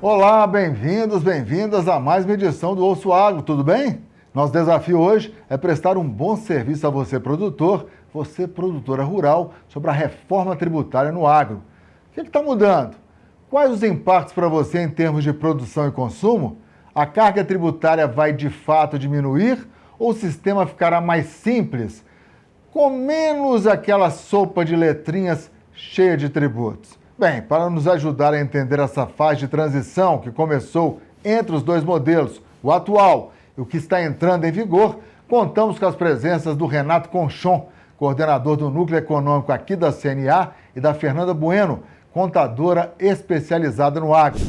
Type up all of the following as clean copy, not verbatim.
Olá, bem-vindos, bem-vindas a mais uma edição do Ouço Agro, tudo bem? Nosso desafio hoje é prestar um bom serviço a você, produtor, você, produtora rural, sobre a reforma tributária no agro. O que está mudando? Quais os impactos para você em termos de produção e consumo? A carga tributária vai de fato diminuir ou o sistema ficará mais simples, com menos aquela sopa de letrinhas cheia de tributos? Bem, para nos ajudar a entender essa fase de transição que começou entre os dois modelos, o atual e o que está entrando em vigor, contamos com as presenças do Renato Conchon, coordenador do Núcleo Econômico aqui da CNA, e da Fernanda Bueno, contadora especializada no agro.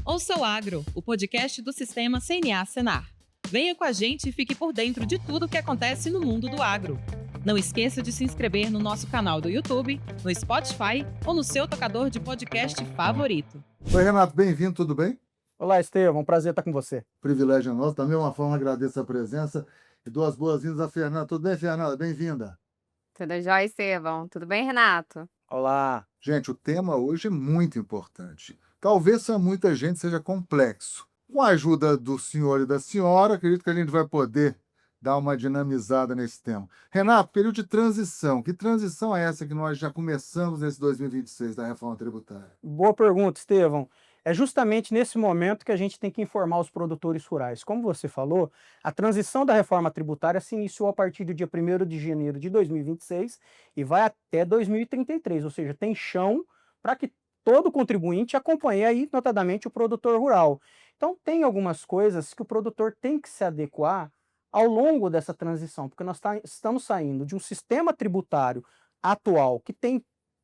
Ouça o Agro, o podcast do Sistema CNA-Senar. Venha com a gente e fique por dentro de tudo o que acontece no mundo do agro. Não esqueça de se inscrever no nosso canal do YouTube, no Spotify ou no seu tocador de podcast favorito. Oi, Renato, bem-vindo, tudo bem? Olá, Estevão, prazer estar com você. Privilégio é nosso, da mesma forma agradeço a presença e dou as boas-vindas a Fernanda. Tudo bem, Fernanda? Bem-vinda. Tudo jóia, Estevão? Tudo bem, Renato? Olá. Gente, o tema hoje é muito importante. Talvez para muita gente seja complexo. Com a ajuda do senhor e da senhora, acredito que a gente vai poder dar uma dinamizada nesse tema. Renato, período de transição. Que transição é essa que nós já começamos nesse 2026 da reforma tributária? Boa pergunta, Estevão. É justamente nesse momento que a gente tem que informar os produtores rurais. Como você falou, a transição da reforma tributária se iniciou a partir do dia 1º de janeiro de 2026 e vai até 2033, ou seja, tem chão para que todo contribuinte acompanhe aí, notadamente, o produtor rural. Então, tem algumas coisas que o produtor tem que se adequar ao longo dessa transição, porque nós estamos saindo de um sistema tributário atual que tem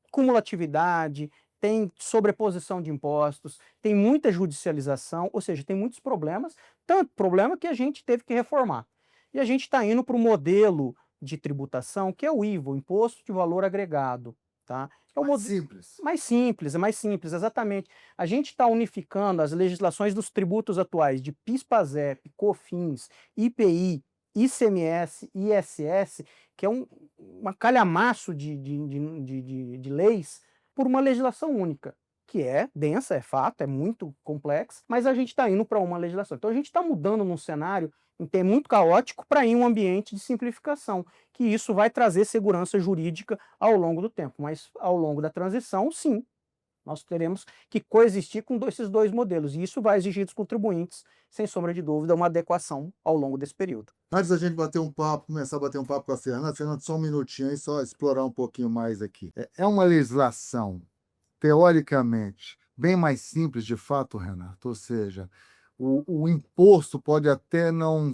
cumulatividade, tem sobreposição de impostos, tem muita judicialização, ou seja, tem muitos problemas, tanto problema que a gente teve que reformar. E a gente está indo para o modelo de tributação que é o IVA, o Imposto de Valor Agregado. Tá? É Simples. É mais simples, exatamente. A gente está unificando as legislações dos tributos atuais de PIS, PASEP, COFINS, IPI, ICMS, ISS, que é uma calhamaço de leis, por uma legislação única, que é densa, é fato, é muito complexa, mas a gente está indo para uma legislação. Então a gente está mudando num cenário que é muito caótico para ir em um ambiente de simplificação, que isso vai trazer segurança jurídica ao longo do tempo, mas ao longo da transição, sim, nós teremos que coexistir com esses dois modelos, e isso vai exigir dos contribuintes, sem sombra de dúvida, uma adequação ao longo desse período. Antes da gente começar a bater um papo com a Fernanda, só um minutinho aí, só explorar um pouquinho mais aqui. É uma legislação, teoricamente, bem mais simples de fato, Renato, ou seja, o imposto pode até não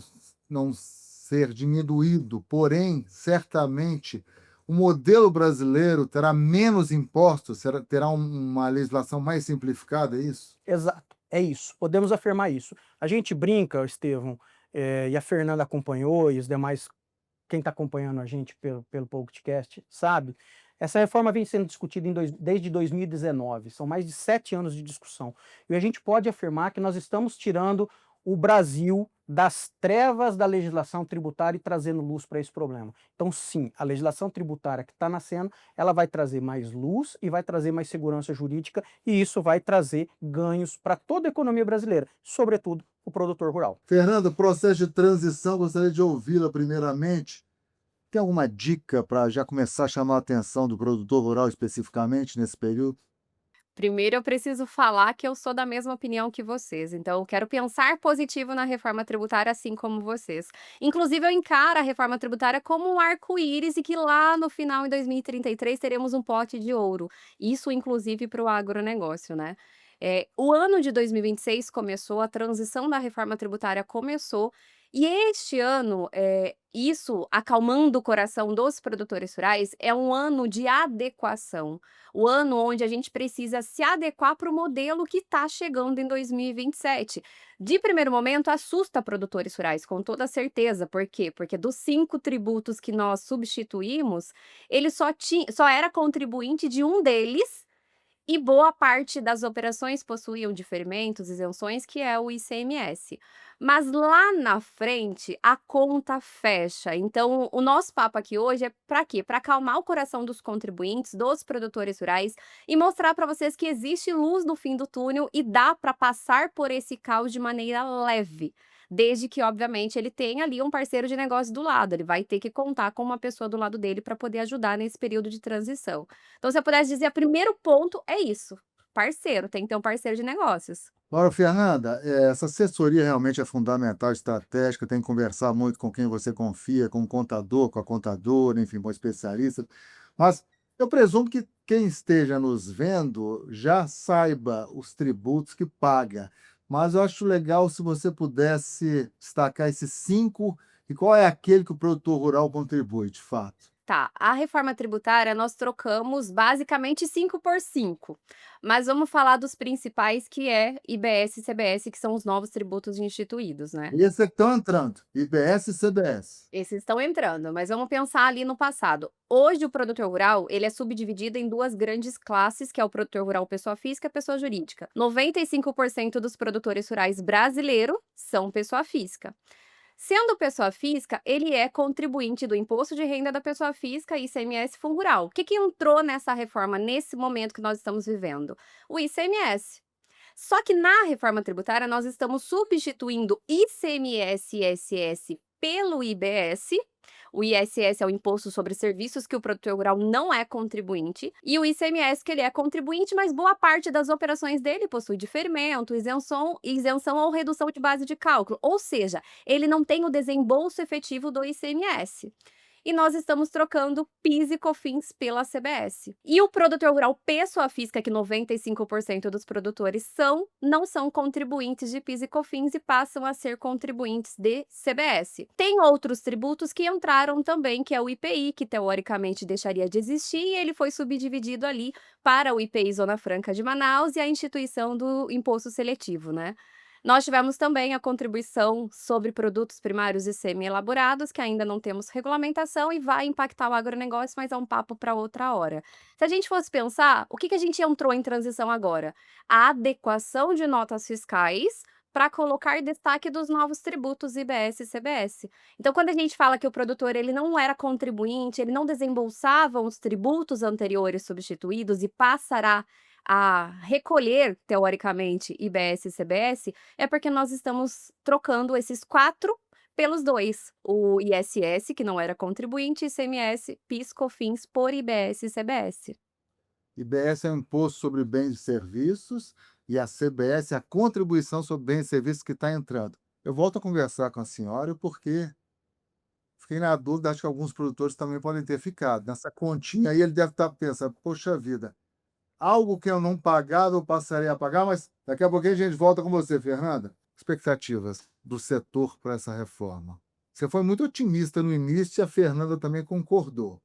ser diminuído, porém, certamente, o modelo brasileiro terá menos impostos, terá uma legislação mais simplificada, é isso? Exato, é isso, podemos afirmar isso. A gente brinca, Estevão, e a Fernanda acompanhou, e os demais, quem está acompanhando a gente pelo podcast, sabe, essa reforma vem sendo discutida desde 2019, são mais de 7 anos de discussão. E a gente pode afirmar que nós estamos tirando o Brasil das trevas da legislação tributária e trazendo luz para esse problema. Então, sim, a legislação tributária que está nascendo, ela vai trazer mais luz e vai trazer mais segurança jurídica, e isso vai trazer ganhos para toda a economia brasileira, sobretudo o produtor rural. Fernando, processo de transição, gostaria de ouvi-la primeiramente. Tem alguma dica para já começar a chamar a atenção do produtor rural especificamente nesse período? Primeiro, eu preciso falar que eu sou da mesma opinião que vocês, então eu quero pensar positivo na reforma tributária, assim como vocês. Inclusive, eu encaro a reforma tributária como um arco-íris e que lá no final, em 2033, teremos um pote de ouro. Isso, inclusive, para o agronegócio, né? O ano de 2026 começou, a transição da reforma tributária começou, e este ano, isso, acalmando o coração dos produtores rurais, é um ano de adequação. O ano onde a gente precisa se adequar para o modelo que está chegando em 2027. De primeiro momento, assusta produtores rurais, com toda certeza. Por quê? Porque dos 5 tributos que nós substituímos, ele só era contribuinte de um deles, E boa parte das operações possuíam diferimentos, isenções, que é o ICMS. Mas lá na frente a conta fecha. Então, o nosso papo aqui hoje é para quê? Para acalmar o coração dos contribuintes, dos produtores rurais e mostrar para vocês que existe luz no fim do túnel e dá para passar por esse caos de maneira leve. Desde que, obviamente, ele tenha ali um parceiro de negócio do lado. Ele vai ter que contar com uma pessoa do lado dele para poder ajudar nesse período de transição. Então, se eu pudesse dizer, o primeiro ponto é isso: parceiro, tem que ter um parceiro de negócios. Agora, Fernanda, essa assessoria realmente é fundamental, estratégica, tem que conversar muito com quem você confia, com o contador, com a contadora, enfim, com o especialista. Mas eu presumo que quem esteja nos vendo já saiba os tributos que paga. Mas eu acho legal se você pudesse destacar esses 5 e qual é aquele que o produtor rural contribui, de fato. Tá, a reforma tributária nós trocamos basicamente 5 por 5, mas vamos falar dos principais, que é IBS e CBS, que são os novos tributos instituídos, né? Esses é que estão entrando, IBS e CBS. Esses estão entrando, mas vamos pensar ali no passado. Hoje o produtor rural, ele é subdividido em 2 grandes classes, que é o produtor rural pessoa física e pessoa jurídica. 95% dos produtores rurais brasileiros são pessoa física. Sendo pessoa física, ele é contribuinte do Imposto de Renda da Pessoa Física e ICMS Fundo Rural. O que entrou nessa reforma nesse momento que nós estamos vivendo? O ICMS. Só que na reforma tributária nós estamos substituindo ICMS e ISS pelo IBS. O ISS é o Imposto sobre Serviços, que o produtor rural não é contribuinte, e o ICMS, que ele é contribuinte, mas boa parte das operações dele possui diferimento, isenção ou redução de base de cálculo, ou seja, ele não tem o desembolso efetivo do ICMS. E nós estamos trocando PIS e COFINS pela CBS. E o produtor rural pessoa física, que 95% dos produtores não são contribuintes de PIS e COFINS e passam a ser contribuintes de CBS. Tem outros tributos que entraram também, que é o IPI, que teoricamente deixaria de existir, e ele foi subdividido ali para o IPI Zona Franca de Manaus e a instituição do imposto seletivo, né? Nós tivemos também a contribuição sobre produtos primários e semi-elaborados, que ainda não temos regulamentação e vai impactar o agronegócio, mas é um papo para outra hora. Se a gente fosse pensar, o que a gente entrou em transição agora? A adequação de notas fiscais para colocar destaque dos novos tributos IBS e CBS. Então, quando a gente fala que o produtor ele não era contribuinte, ele não desembolsava os tributos anteriores substituídos e passará a recolher, teoricamente, IBS e CBS, é porque nós estamos trocando esses 4 pelos 2. O ISS, que não era contribuinte, ICMS, PIS, COFINS por IBS e CBS. IBS é o Imposto sobre Bens e Serviços e a CBS é a Contribuição sobre Bens e Serviços que está entrando. Eu volto a conversar com a senhora porque fiquei na dúvida, acho que alguns produtores também podem ter ficado. Nessa continha aí ele deve estar pensando, poxa vida, algo que eu não pagava, eu passarei a pagar, mas daqui a pouquinho a gente volta com você, Fernanda. Expectativas do setor para essa reforma. Você foi muito otimista no início e a Fernanda também concordou.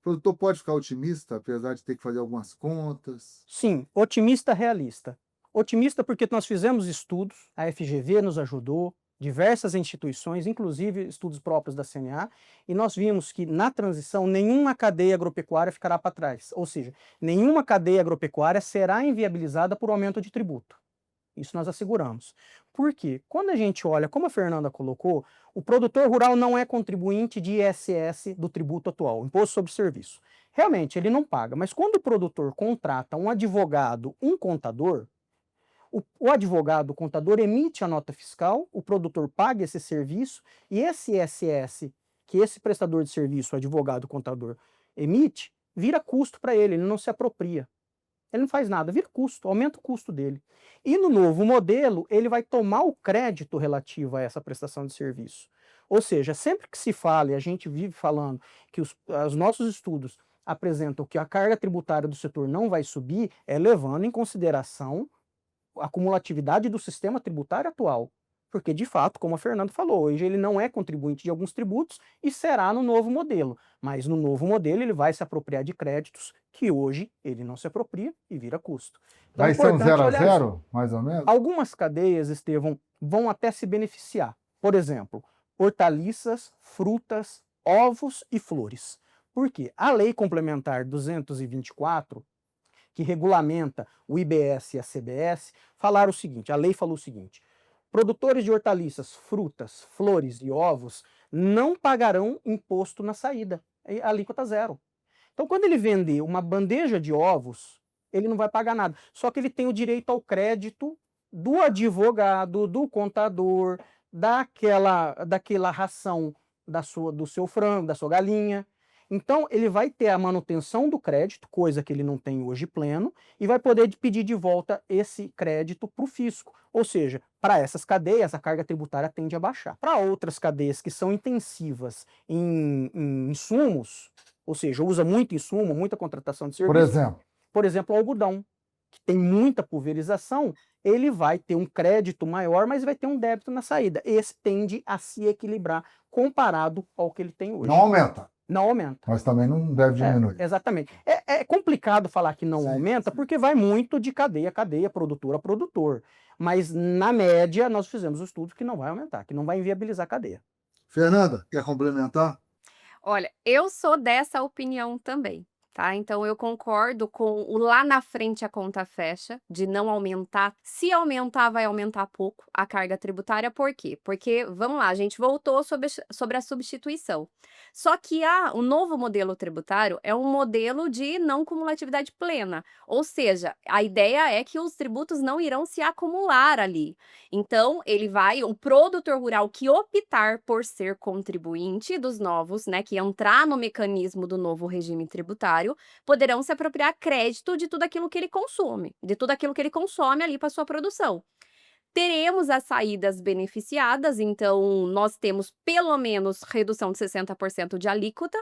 O produtor pode ficar otimista, apesar de ter que fazer algumas contas? Sim, otimista realista. Otimista porque nós fizemos estudos, a FGV nos ajudou, diversas instituições, inclusive estudos próprios da CNA, e nós vimos que na transição nenhuma cadeia agropecuária ficará para trás, ou seja, nenhuma cadeia agropecuária será inviabilizada por aumento de tributo. Isso nós asseguramos. Por quê? Quando a gente olha, como a Fernanda colocou, o produtor rural não é contribuinte de ISS do tributo atual, Imposto sobre Serviço. Realmente, ele não paga, mas quando o produtor contrata um advogado, um contador, o advogado, o contador, emite a nota fiscal, o produtor paga esse serviço e esse ISS que esse prestador de serviço, o advogado, o contador, emite, vira custo para ele não se apropria. Ele não faz nada, vira custo, aumenta o custo dele. E no novo modelo, ele vai tomar o crédito relativo a essa prestação de serviço. Ou seja, sempre que se fala, e a gente vive falando que os nossos estudos apresentam que a carga tributária do setor não vai subir, é levando em consideração a cumulatividade do sistema tributário atual. Porque, de fato, como a Fernanda falou, hoje ele não é contribuinte de alguns tributos e será no novo modelo. Mas no novo modelo ele vai se apropriar de créditos que hoje ele não se apropria e vira custo. Então, Vai ser um 0 a olhar 0, mais ou menos? algumas cadeias, Estevão, vão até se beneficiar. Por exemplo, hortaliças, frutas, ovos e flores. Por quê? A Lei Complementar 224, que regulamenta o IBS e a CBS, falaram o seguinte, a lei falou o seguinte, produtores de hortaliças, frutas, flores e ovos não pagarão imposto na saída, a alíquota zero. Então, quando ele vender uma bandeja de ovos, ele não vai pagar nada. Só que ele tem o direito ao crédito do advogado, do contador, daquela ração do seu frango, da sua galinha. Então, ele vai ter a manutenção do crédito, coisa que ele não tem hoje pleno, e vai poder pedir de volta esse crédito para o fisco. Ou seja, para essas cadeias, a carga tributária tende a baixar. Para outras cadeias que são intensivas em insumos, ou seja, usa muito insumo, muita contratação de serviço. Por exemplo, o algodão, que tem muita pulverização, ele vai ter um crédito maior, mas vai ter um débito na saída. Esse tende a se equilibrar comparado ao que ele tem hoje. Não aumenta. Não aumenta. Mas também não deve diminuir. Exatamente. É complicado falar que não aumenta, porque vai muito de cadeia a cadeia, produtor a produtor. Mas, na média, nós fizemos o estudo que não vai aumentar, que não vai inviabilizar a cadeia. Fernanda, quer complementar? Olha, eu sou dessa opinião também, tá? Então eu concordo com o lá na frente a conta fecha, de não aumentar. Se aumentar, vai aumentar pouco a carga tributária. Por quê? Porque, vamos lá, a gente voltou sobre a substituição. Só que o novo modelo tributário é um modelo de não cumulatividade plena. Ou seja, a ideia é que os tributos não irão se acumular ali. Então, o produtor rural que optar por ser contribuinte dos novos, né, que entrar no mecanismo do novo regime tributário, poderão se apropriar crédito de tudo aquilo que ele consome, de tudo aquilo que ele consome ali para sua produção. Teremos as saídas beneficiadas, então nós temos pelo menos redução de 60% de alíquota.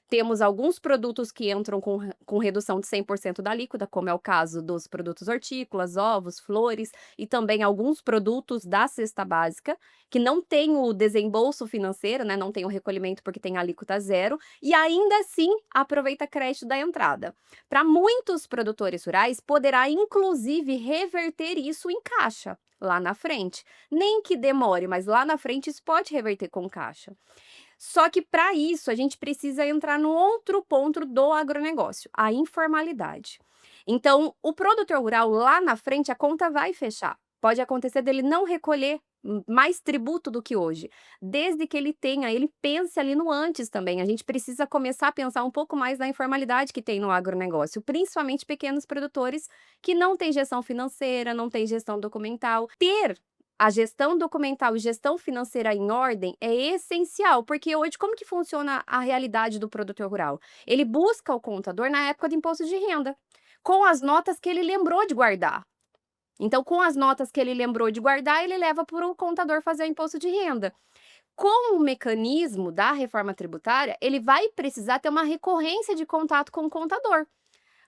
Temos alguns produtos que entram com redução de 100% da alíquota, como é o caso dos produtos hortícolas, ovos, flores, e também alguns produtos da cesta básica, que não tem o desembolso financeiro, né, não tem o recolhimento porque tem alíquota zero, e ainda assim aproveita crédito da entrada. Para muitos produtores rurais, poderá inclusive reverter isso em caixa, lá na frente. Nem que demore, mas lá na frente isso pode reverter com caixa. Só que para isso a gente precisa entrar no outro ponto do agronegócio, a informalidade. Então, o produtor rural lá na frente a conta vai fechar. Pode acontecer dele não recolher mais tributo do que hoje, desde que ele pense ali no antes também. A gente precisa começar a pensar um pouco mais na informalidade que tem no agronegócio, principalmente pequenos produtores que não têm gestão financeira, não têm gestão documental. Ter a gestão documental e gestão financeira em ordem é essencial, porque hoje como que funciona a realidade do produtor rural? Ele busca o contador na época do imposto de renda, com as notas que ele lembrou de guardar. Então, com as notas que ele lembrou de guardar, ele leva para o contador fazer o imposto de renda. Com o mecanismo da reforma tributária, ele vai precisar ter uma recorrência de contato com o contador.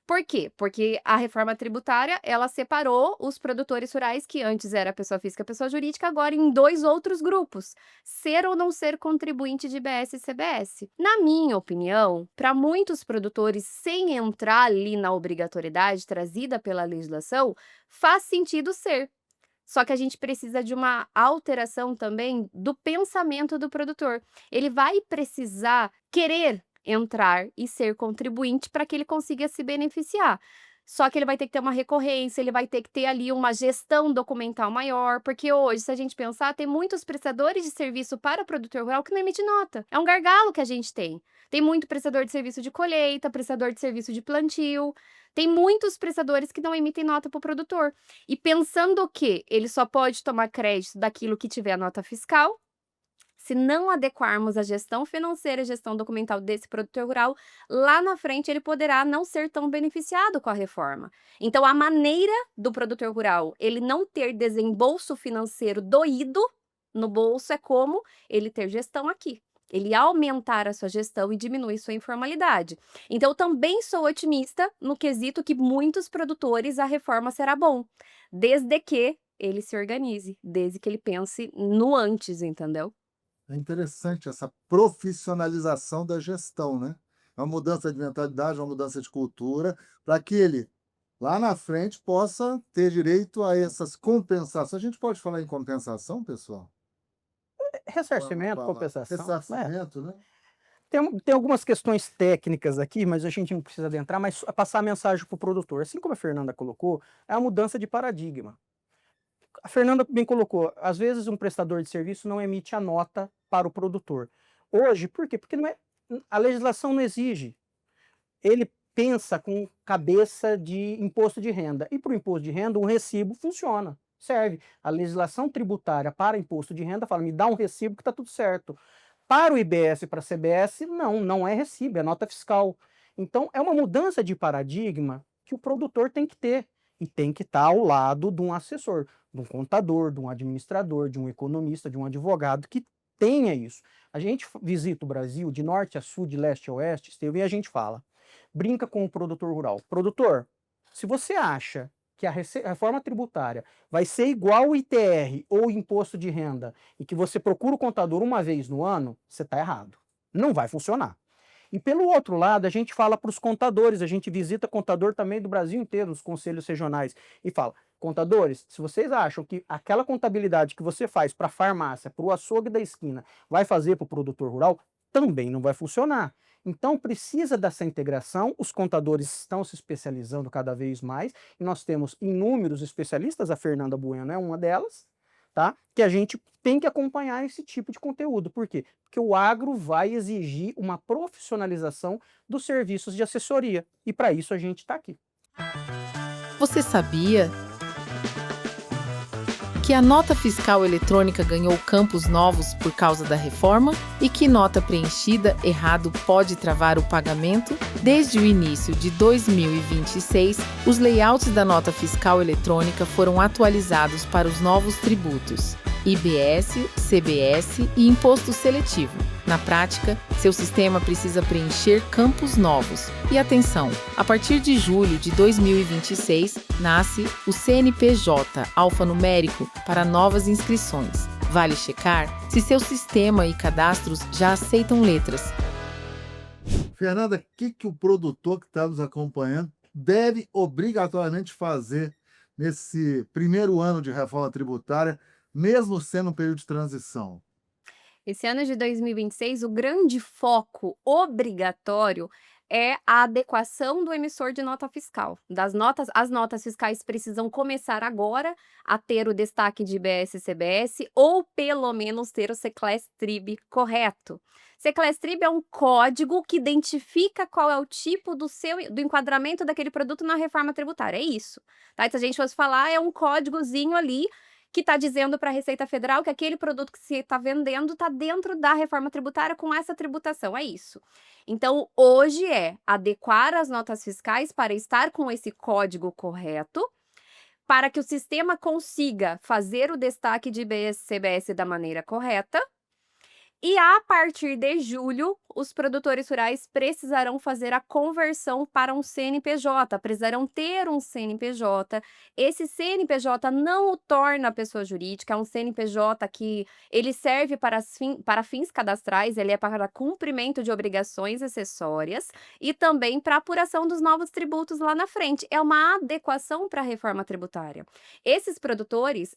Por quê? Porque a reforma tributária, ela separou os produtores rurais, que antes era pessoa física e pessoa jurídica, agora em 2 outros grupos, ser ou não ser contribuinte de IBS e CBS. Na minha opinião, para muitos produtores, sem entrar ali na obrigatoriedade trazida pela legislação, faz sentido ser. Só que a gente precisa de uma alteração também do pensamento do produtor. Ele vai precisar querer entrar e ser contribuinte para que ele consiga se beneficiar. Só que ele vai ter que ter uma recorrência, ele vai ter que ter ali uma gestão documental maior, porque hoje, se a gente pensar, tem muitos prestadores de serviço para o produtor rural que não emite nota. É um gargalo que a gente tem. Tem muito prestador de serviço de colheita, prestador de serviço de plantio, tem muitos prestadores que não emitem nota para o produtor. E pensando que ele só pode tomar crédito daquilo que tiver a nota fiscal, se não adequarmos a gestão financeira e gestão documental desse produtor rural, lá na frente ele poderá não ser tão beneficiado com a reforma. Então, a maneira do produtor rural ele não ter desembolso financeiro doído no bolso é como ele ter gestão aqui. Ele aumentar a sua gestão e diminuir sua informalidade. Então, eu também sou otimista no quesito que muitos produtores a reforma será bom, desde que ele se organize, desde que ele pense no antes, entendeu? É interessante essa profissionalização da gestão, né? É uma mudança de mentalidade, uma mudança de cultura, para que ele, lá na frente, possa ter direito a essas compensações. A gente pode falar em compensação, pessoal? Ressarcimento, Vamos falar. compensação. Ressarcimento, né? Tem algumas questões técnicas aqui, mas a gente não precisa adentrar, mas passar a mensagem para o produtor. Assim como a Fernanda colocou, é a mudança de paradigma. A Fernanda bem colocou, às vezes um prestador de serviço não emite a nota para o produtor. Hoje, por quê? Porque a legislação não exige. Ele pensa com cabeça de imposto de renda. E para o imposto de renda, um recibo funciona, serve. A legislação tributária para imposto de renda fala, me dá um recibo que está tudo certo. Para o IBS e para a CBS, não é recibo, é nota fiscal. Então, é uma mudança de paradigma que o produtor tem que ter. E tem que estar ao lado de um assessor, de um contador, de um administrador, de um economista, de um advogado que tenha isso. A gente visita o Brasil de norte a sul, de leste a oeste, Esteve, e a gente fala, brinca com o produtor rural. Produtor, se você acha que a reforma tributária vai ser igual ao ITR ou imposto de renda e que você procura o contador uma vez no ano, você está errado. Não vai funcionar. E pelo outro lado, a gente fala para os contadores, a gente visita contador também do Brasil inteiro, nos conselhos regionais, e fala, contadores, se vocês acham que aquela contabilidade que você faz para a farmácia, para o açougue da esquina, vai fazer para o produtor rural, também não vai funcionar. Então precisa dessa integração, os contadores estão se especializando cada vez mais, e nós temos inúmeros especialistas, a Fernanda Bueno é uma delas, tá? Que a gente tem que acompanhar esse tipo de conteúdo. Por quê? Porque o agro vai exigir uma profissionalização dos serviços de assessoria, e para isso a gente está aqui. Você sabia que a nota fiscal eletrônica ganhou campos novos por causa da reforma e que nota preenchida errado pode travar o pagamento? Desde o início de 2026, os layouts da nota fiscal eletrônica foram atualizados para os novos tributos IBS, CBS e Imposto Seletivo. Na prática, seu sistema precisa preencher campos novos. E atenção, a partir de julho de 2026, nasce o CNPJ alfanumérico para novas inscrições. Vale checar se seu sistema e cadastros já aceitam letras. Fernanda, o que o produtor que está nos acompanhando deve obrigatoriamente fazer nesse primeiro ano de reforma tributária, mesmo sendo um período de transição? Esse ano de 2026, o grande foco obrigatório é a adequação do emissor de nota fiscal. As notas fiscais precisam começar agora a ter o destaque de IBS e CBS, ou pelo menos ter o SECLES-TRIB correto. SECLES-TRIB é um código que identifica qual é o tipo do enquadramento daquele produto na reforma tributária. É isso. Tá? Se a gente fosse falar, é um códigozinho ali que está dizendo para a Receita Federal que aquele produto que você está vendendo está dentro da reforma tributária com essa tributação, é isso. Então, hoje é adequar as notas fiscais para estar com esse código correto, para que o sistema consiga fazer o destaque de IBS e CBS da maneira correta. E a partir de julho, os produtores rurais precisarão fazer a conversão para um CNPJ, precisarão ter um CNPJ. Esse CNPJ não o torna pessoa jurídica, é um CNPJ que ele serve para fins cadastrais, ele é para cumprimento de obrigações acessórias e também para apuração dos novos tributos lá na frente. É uma adequação para a reforma tributária. Esses produtores,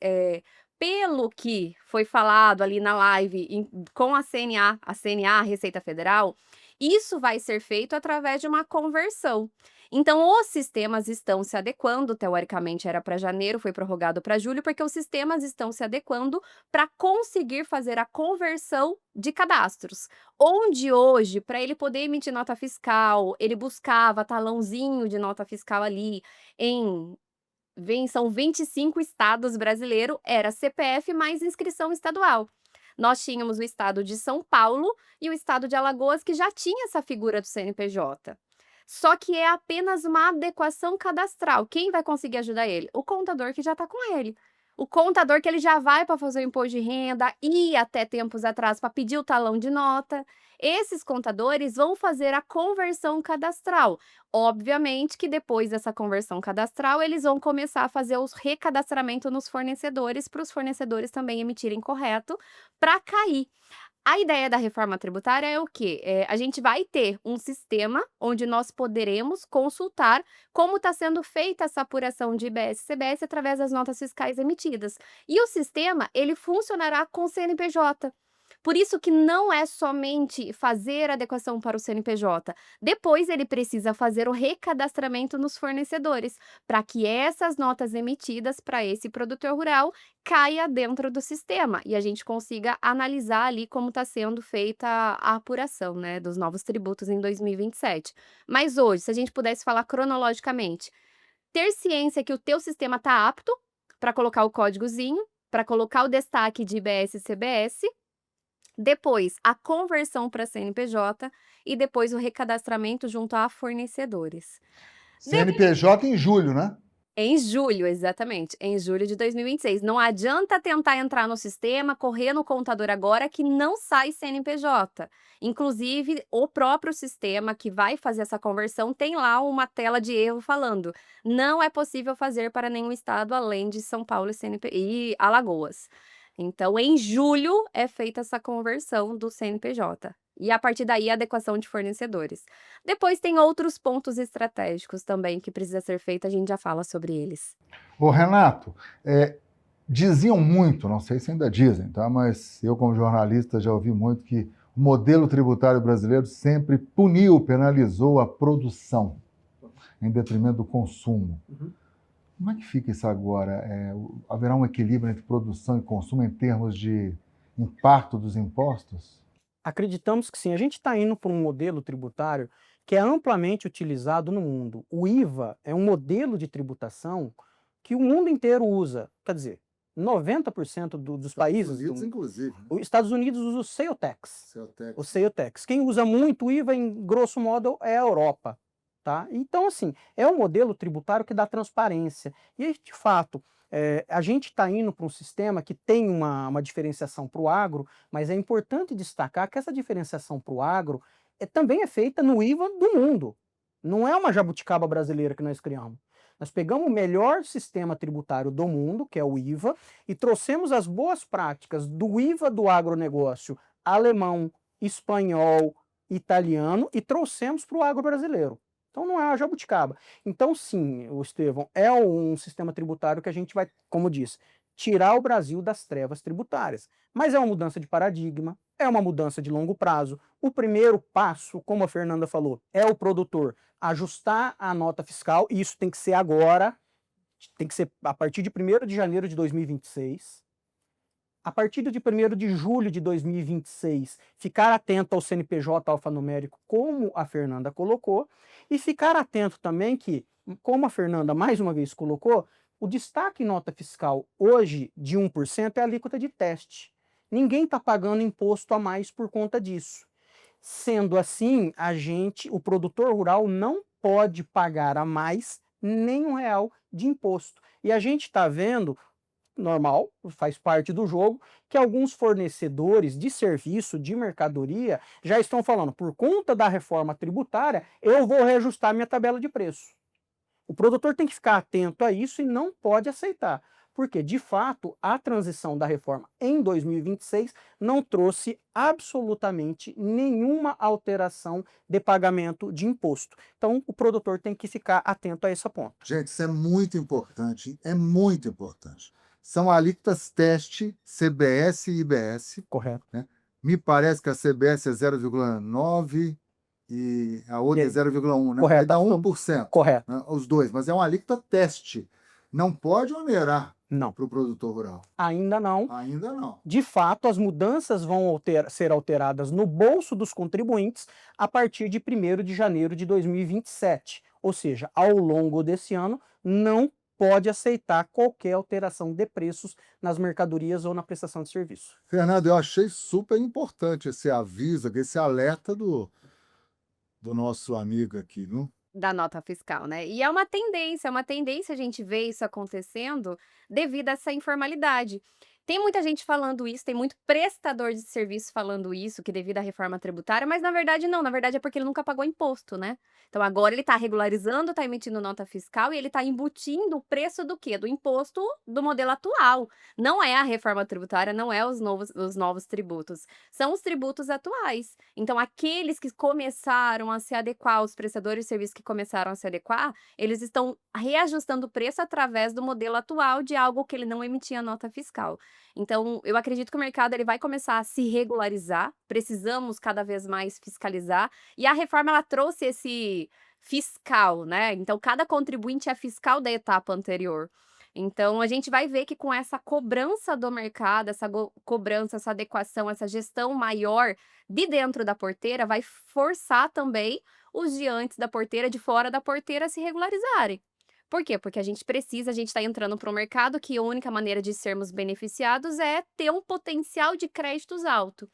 pelo que foi falado ali na live com a CNA, a Receita Federal, isso vai ser feito através de uma conversão. Então, os sistemas estão se adequando, teoricamente era para janeiro, foi prorrogado para julho, porque os sistemas estão se adequando para conseguir fazer a conversão de cadastros. Onde hoje, para ele poder emitir nota fiscal, ele buscava talãozinho de nota fiscal ali são 25 estados brasileiros, era CPF mais inscrição estadual. Nós tínhamos o estado de São Paulo e o estado de Alagoas, que já tinha essa figura do CNPJ. Só que é apenas uma adequação cadastral. Quem vai conseguir ajudar ele? O contador que já está com ele. O contador que ele já vai para fazer o imposto de renda e até tempos atrás para pedir o talão de nota. Esses contadores vão fazer a conversão cadastral. Obviamente que depois dessa conversão cadastral, eles vão começar a fazer o recadastramento nos fornecedores, para os fornecedores também emitirem correto, para cair. A ideia da reforma tributária é o quê? A gente vai ter um sistema onde nós poderemos consultar como está sendo feita essa apuração de IBS e CBS através das notas fiscais emitidas. E o sistema, ele funcionará com CNPJ. Por isso que não é somente fazer a adequação para o CNPJ. Depois ele precisa fazer o recadastramento nos fornecedores, para que essas notas emitidas para esse produtor rural caia dentro do sistema e a gente consiga analisar ali como está sendo feita a apuração, né, dos novos tributos em 2027. Mas hoje, se a gente pudesse falar cronologicamente, ter ciência que o teu sistema está apto para colocar o códigozinho, para colocar o destaque de IBS e CBS, depois a conversão para CNPJ e depois o recadastramento junto a fornecedores. CNPJ em julho, né? Em julho, exatamente, em julho de 2026. Não adianta tentar entrar no sistema, correr no contador agora que não sai CNPJ. Inclusive, o próprio sistema que vai fazer essa conversão tem lá uma tela de erro falando: não é possível fazer para nenhum estado além de São Paulo e Alagoas. Então, em julho é feita essa conversão do CNPJ. E a partir daí, a adequação de fornecedores. Depois tem outros pontos estratégicos também que precisa ser feito, a gente já fala sobre eles. Ô, Renato, diziam muito, não sei se ainda dizem, tá? Mas eu, como jornalista, já ouvi muito que o modelo tributário brasileiro sempre puniu, penalizou a produção, em detrimento do consumo. Como é que fica isso agora? Haverá um equilíbrio entre produção e consumo em termos de impacto dos impostos? Acreditamos que sim. A gente está indo para um modelo tributário que é amplamente utilizado no mundo. O IVA é um modelo de tributação que o mundo inteiro usa. Quer dizer, 90% dos países... Estados Unidos, inclusive. Né? Os Estados Unidos usa o sales tax. Celtex. O sales tax. Quem usa muito o IVA, em grosso modo, é a Europa. Tá? Então, assim, é um modelo tributário que dá transparência. E, de fato, a gente está indo para um sistema que tem uma diferenciação para o agro, mas é importante destacar que essa diferenciação para o agro também é feita no IVA do mundo. Não é uma jabuticaba brasileira que nós criamos. Nós pegamos o melhor sistema tributário do mundo, que é o IVA, e trouxemos as boas práticas do IVA do agronegócio alemão, espanhol, italiano, e trouxemos para o agro brasileiro. Então não é a jabuticaba. Então sim, Estevão, é um sistema tributário que a gente vai, como disse, tirar o Brasil das trevas tributárias. Mas é uma mudança de paradigma, é uma mudança de longo prazo. O primeiro passo, como a Fernanda falou, é o produtor ajustar a nota fiscal, e isso tem que ser agora, tem que ser a partir de 1º de janeiro de 2026. A partir de 1º de julho de 2026, ficar atento ao CNPJ alfanumérico, como a Fernanda colocou, e ficar atento também que, como a Fernanda mais uma vez colocou, o destaque em nota fiscal hoje de 1% é a alíquota de teste. Ninguém está pagando imposto a mais por conta disso. Sendo assim, o produtor rural não pode pagar a mais nem R$1 de imposto. E a gente está vendo, normal, faz parte do jogo, que alguns fornecedores de serviço, de mercadoria, já estão falando, por conta da reforma tributária, eu vou reajustar minha tabela de preço. O produtor tem que ficar atento a isso e não pode aceitar, porque, de fato, a transição da reforma em 2026 não trouxe absolutamente nenhuma alteração de pagamento de imposto. Então, o produtor tem que ficar atento a esse ponto. Gente, isso é muito importante, é muito importante. São alíquotas teste CBS e IBS. Correto. Né? Me parece que a CBS é 0,9 e a outra é 0,1, né? Correto. Aí dá 1%. Correto. Né? Os dois, mas é uma alíquota teste. Não pode onerar para o produtor rural. Ainda não. Ainda não. De fato, as mudanças vão ser alteradas no bolso dos contribuintes a partir de 1º de janeiro de 2027. Ou seja, ao longo desse ano, não pode aceitar qualquer alteração de preços nas mercadorias ou na prestação de serviço. Fernando, eu achei super importante esse aviso, esse alerta do nosso amigo aqui, não? Da nota fiscal, né? E é uma tendência a gente ver isso acontecendo devido a essa informalidade. Tem muita gente falando isso, tem muito prestador de serviço falando isso, que devido à reforma tributária, mas na verdade não, na verdade é porque ele nunca pagou imposto, né? Então agora ele está regularizando, está emitindo nota fiscal e ele está embutindo o preço do quê? Do imposto do modelo atual. Não é a reforma tributária, não é os novos tributos, são os tributos atuais. Então aqueles que começaram a se adequar, os prestadores de serviço que começaram a se adequar, eles estão reajustando o preço através do modelo atual de algo que ele não emitia nota fiscal. Então, eu acredito que o mercado ele vai começar a se regularizar, precisamos cada vez mais fiscalizar, e a reforma ela trouxe esse fiscal, né, então cada contribuinte é fiscal da etapa anterior. Então a gente vai ver que com essa cobrança do mercado, essa cobrança, essa adequação, essa gestão maior de dentro da porteira, vai forçar também os de antes da porteira, de fora da porteira, a se regularizarem. Por quê? Porque a gente está entrando para um mercado que a única maneira de sermos beneficiados é ter um potencial de créditos alto.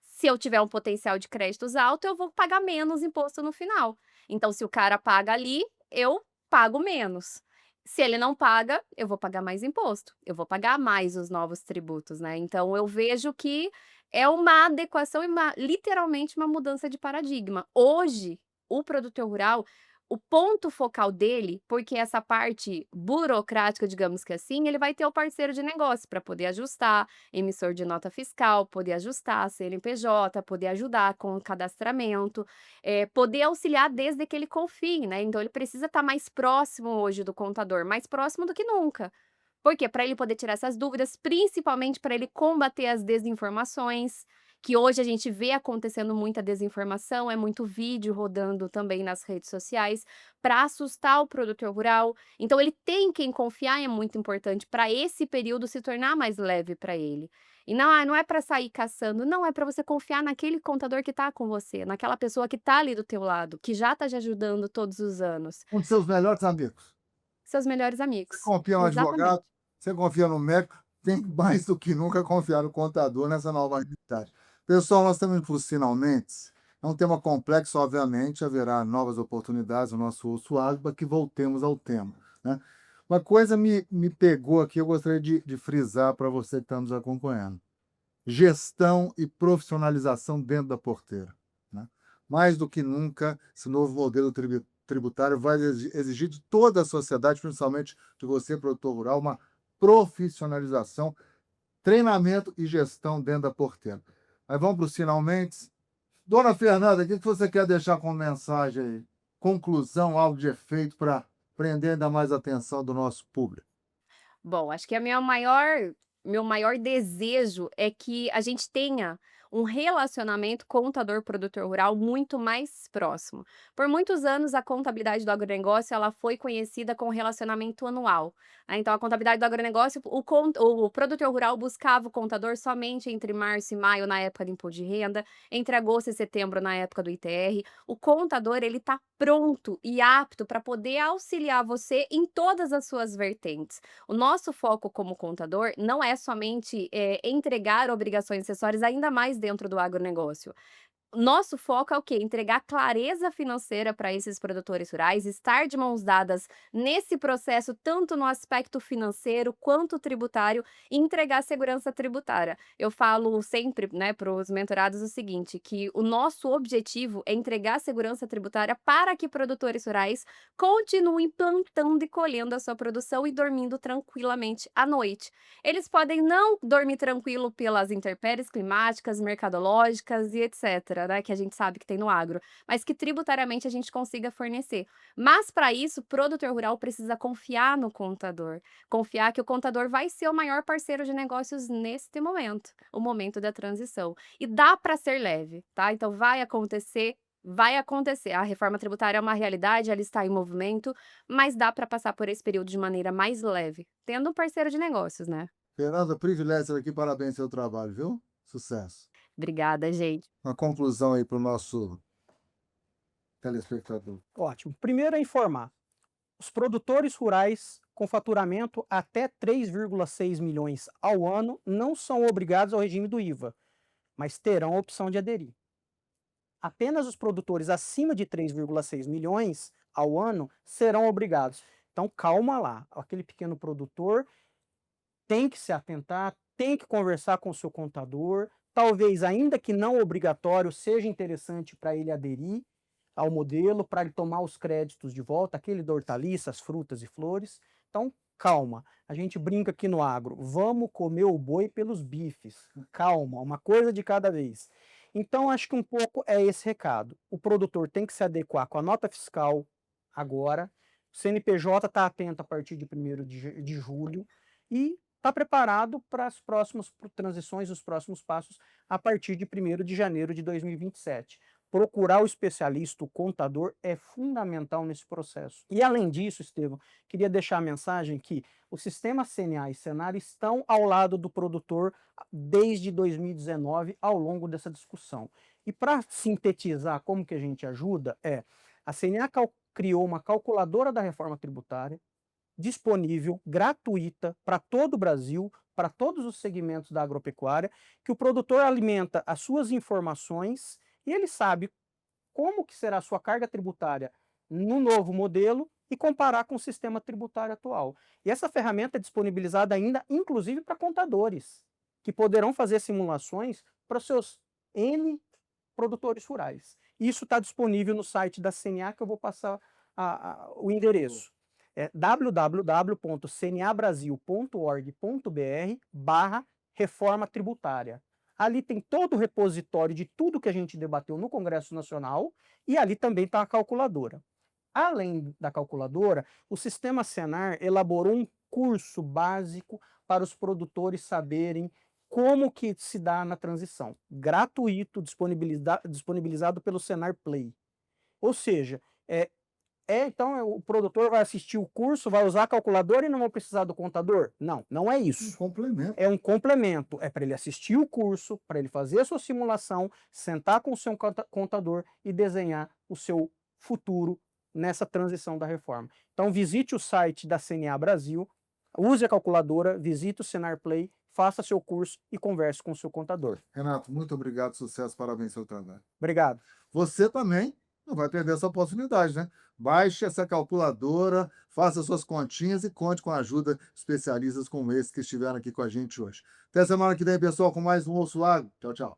Se eu tiver um potencial de créditos alto, eu vou pagar menos imposto no final. Então, se o cara paga ali, eu pago menos. Se ele não paga, eu vou pagar mais imposto. Eu vou pagar mais os novos tributos, né? Então, eu vejo que é uma adequação e literalmente uma mudança de paradigma. Hoje, o produtor rural, o ponto focal dele, porque essa parte burocrática, digamos que assim, ele vai ter o parceiro de negócio para poder ajustar, emissor de nota fiscal, poder ajustar a CNPJ, poder ajudar com o cadastramento, poder auxiliar desde que ele confie, né? Então ele precisa estar mais próximo hoje do contador, mais próximo do que nunca. Por quê? Para ele poder tirar essas dúvidas, principalmente para ele combater as desinformações, que hoje a gente vê acontecendo muita desinformação, é muito vídeo rodando também nas redes sociais para assustar o produtor rural. Então ele tem quem confiar, é muito importante para esse período se tornar mais leve para ele. E não, não é para sair caçando, não, é para você confiar naquele contador que está com você, naquela pessoa que está ali do teu lado, que já está te ajudando todos os anos. Um dos seus melhores amigos. Seus melhores Você amigos. confia no Exatamente. advogado, você confia no médico, tem mais do que nunca confiar no contador nessa nova realidade. Pessoal, nós estamos indo para os finalmente. É um tema complexo, obviamente, haverá novas oportunidades no nosso Osso Agro para que voltemos ao tema, né? Uma coisa me pegou aqui, eu gostaria de frisar para você que está nos acompanhando. Gestão e profissionalização dentro da porteira, né? Mais do que nunca, esse novo modelo tributário vai exigir de toda a sociedade, principalmente de você, produtor rural, uma profissionalização, treinamento e gestão dentro da porteira. Aí vamos para os finalmente. Dona Fernanda, o que você quer deixar como mensagem aí? Conclusão, algo de efeito para prender ainda mais a atenção do nosso público. Bom, acho que meu maior desejo é que a gente tenha um relacionamento contador-produtor rural muito mais próximo. Por muitos anos, a contabilidade do agronegócio ela foi conhecida com relacionamento anual, né? Então, a contabilidade do agronegócio, o produtor rural buscava o contador somente entre março e maio, na época do imposto de renda, entre agosto e setembro, na época do ITR. O contador, ele está pronto e apto para poder auxiliar você em todas as suas vertentes. O nosso foco como contador não é somente entregar obrigações acessórias, ainda mais dentro do agronegócio. Nosso foco é o quê? Entregar clareza financeira para esses produtores rurais, estar de mãos dadas nesse processo, tanto no aspecto financeiro quanto tributário, e entregar segurança tributária. Eu falo sempre, né, para os mentorados o seguinte, que o nosso objetivo é entregar segurança tributária para que produtores rurais continuem plantando e colhendo a sua produção e dormindo tranquilamente à noite. Eles podem não dormir tranquilo pelas intempéries climáticas, mercadológicas e etc., né, que a gente sabe que tem no agro, mas que tributariamente a gente consiga fornecer. Mas para isso, o produtor rural precisa confiar no contador, confiar que o contador vai ser o maior parceiro de negócios neste momento, o momento da transição. E dá para ser leve, tá? Então vai acontecer. Vai acontecer. A reforma tributária é uma realidade, ela está em movimento, mas dá para passar por esse período de maneira mais leve, tendo um parceiro de negócios, né? Fernanda, privilégio aqui, parabéns pelo trabalho, viu? Sucesso. Obrigada, gente. Uma conclusão aí para o nosso telespectador. Ótimo. Primeiro é informar. Os produtores rurais com faturamento até 3,6 milhões ao ano não são obrigados ao regime do IVA, mas terão a opção de aderir. Apenas os produtores acima de 3,6 milhões ao ano serão obrigados. Então, calma lá. Aquele pequeno produtor tem que se atentar, tem que conversar com o seu contador. Talvez, ainda que não obrigatório, seja interessante para ele aderir ao modelo, para ele tomar os créditos de volta, aquele da hortaliças, frutas e flores. Então, calma. A gente brinca aqui no agro. Vamos comer o boi pelos bifes. Calma, uma coisa de cada vez. Então, acho que um pouco é esse recado. O produtor tem que se adequar com a nota fiscal agora. O CNPJ está atento a partir de 1º de julho. E está preparado para as próximas transições, os próximos passos, a partir de 1º de janeiro de 2027. Procurar o especialista, o contador, é fundamental nesse processo. E além disso, Estevão, queria deixar a mensagem que o sistema CNA e Senar estão ao lado do produtor desde 2019, ao longo dessa discussão. E para sintetizar como que a gente ajuda, a CNA criou uma calculadora da reforma tributária, disponível, gratuita, para todo o Brasil, para todos os segmentos da agropecuária, que o produtor alimenta as suas informações e ele sabe como que será a sua carga tributária no novo modelo e comparar com o sistema tributário atual. E essa ferramenta é disponibilizada ainda, inclusive, para contadores, que poderão fazer simulações para os seus N produtores rurais. Isso está disponível no site da CNA, que eu vou passar o endereço. É www.cnabrasil.org.br/reforma tributária. Ali tem todo o repositório de tudo que a gente debateu no Congresso Nacional e ali também está a calculadora. Além da calculadora, o Sistema Senar elaborou um curso básico para os produtores saberem como que se dá na transição. Gratuito, disponibilizado pelo Senar Play. Ou seja, então o produtor vai assistir o curso, vai usar a calculadora e não vai precisar do contador? Não, não é isso. Um complemento. É um complemento. É para ele assistir o curso, para ele fazer a sua simulação, sentar com o seu contador e desenhar o seu futuro nessa transição da reforma. Então visite o site da CNA Brasil, use a calculadora, visite o Senar Play, faça seu curso e converse com o seu contador. Renato, muito obrigado, sucesso, parabéns pelo trabalho. Obrigado. Você também não vai perder essa oportunidade, né? Baixe essa calculadora, faça suas continhas e conte com a ajuda de especialistas como esse que estiveram aqui com a gente hoje. Até semana que vem, pessoal, com mais um Osso Agro. Tchau, tchau.